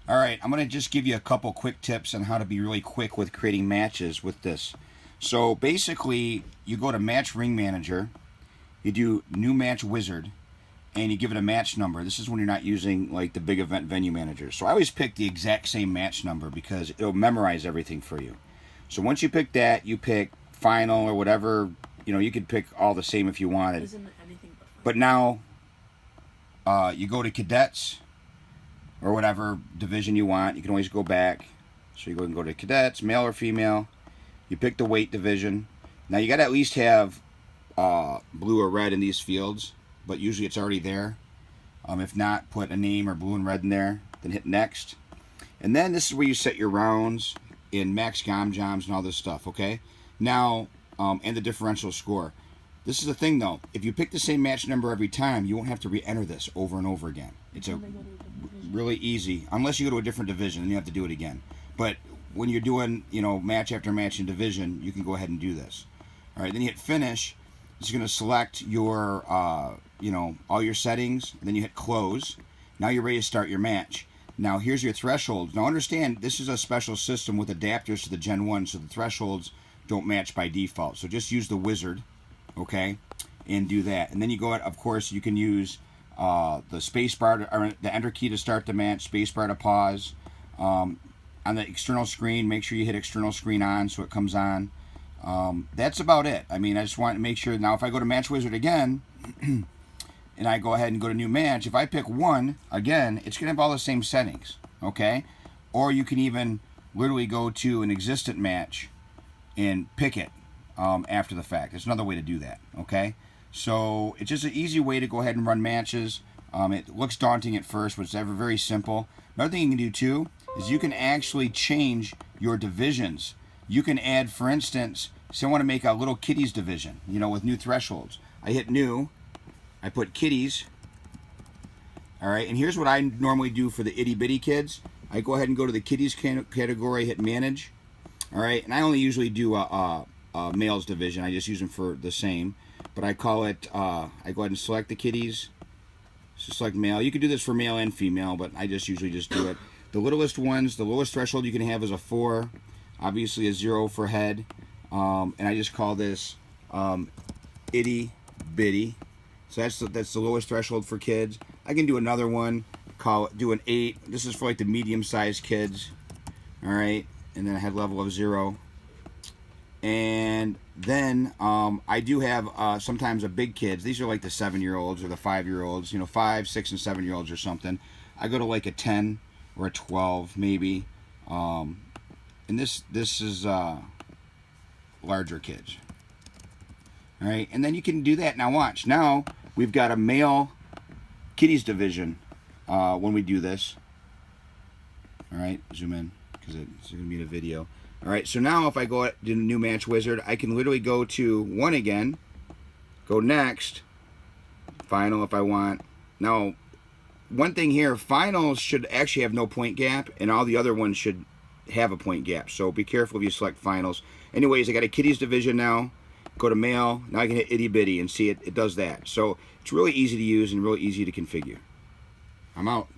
All right, I'm going to just give you a couple quick tips on how to be really quick with creating matches with this. So basically, you go to Match Ring Manager, you do New Match Wizard, and you give it a match number. This is when you're not using like the big event venue manager. So I always pick the exact same match number because it'll memorize everything for you. So once you pick that, you pick final or whatever. You could pick all the same if you wanted. Isn't anything But now you go to cadets or whatever division you want. You can always go back. So you go to cadets, male or female. You pick the weight division. Now you got to at least have blue or red in these fields, but usually it's already there. If not, put a name or blue and red in there. Then hit next. And then this is where you set your rounds in max gom-joms and all this stuff, okay? Now, and the differential score. This is the thing, though. If you pick the same match number every time, you won't have to re-enter this over and over again. It's really easy, unless you go to a different division, and you have to do it again. But when you're doing, match after match in division, you can go ahead and do this. All right, then you hit finish. It's going to select your, all your settings, and then you hit close. Now you're ready to start your match. Now here's your thresholds. Now understand, this is a special system with adapters to the Gen 1, so the thresholds don't match by default. So just use the wizard, okay, and do that. And then you go, of course, you can use the space bar or the enter key to start the match, space bar to pause. On the external screen, make sure you hit external screen on so it comes on. That's about it. I mean, I just want to make sure. Now if I go to Match Wizard again and I go ahead and go to new match, if I pick one again, it's going to have all the same settings, okay? Or you can even literally go to an existent match and pick it after the fact. There's another way to do that, okay? So it's just an easy way to go ahead and run matches. It looks daunting at first, but it's ever very simple. Another thing you can do too is you can actually change your divisions. You can add, for instance, say I want to make a little kiddies division, with new thresholds. I hit new, I put kiddies, all right, and here's what I normally do for the itty bitty kids. I go ahead and go to the kiddies category, hit manage, all right, and I only usually do a males division. I just use them for the same, but I call it, I go ahead and select the kiddies, select male. You can do this for male and female, but I just usually just do it. The littlest ones, the lowest threshold you can have is a 4, obviously a 0 for head, and I just call this itty bitty. So that's the lowest threshold for kids. I can do another one, do an 8. This is for like the medium-sized kids, all right, and then a head level of 0. And then I do have sometimes a big kids. These are like the 7-year-olds or the 5-year-olds, 5, 6, and 7-year-olds or something. I go to like a 10 or a 12 maybe. And this is larger kids. All right, and then you can do that. Now watch. Now we've got a male kiddies division when we do this. All right, zoom in because it's going to be in a video. All right, so now if I go to the new match wizard, I can literally go to 1 again, go next, final if I want. Now, one thing here, finals should actually have no point gap, and all the other ones should have a point gap. So be careful if you select finals. Anyways, I got a kiddies division now. Go to male. Now I can hit itty bitty and see it does that. So it's really easy to use and really easy to configure. I'm out.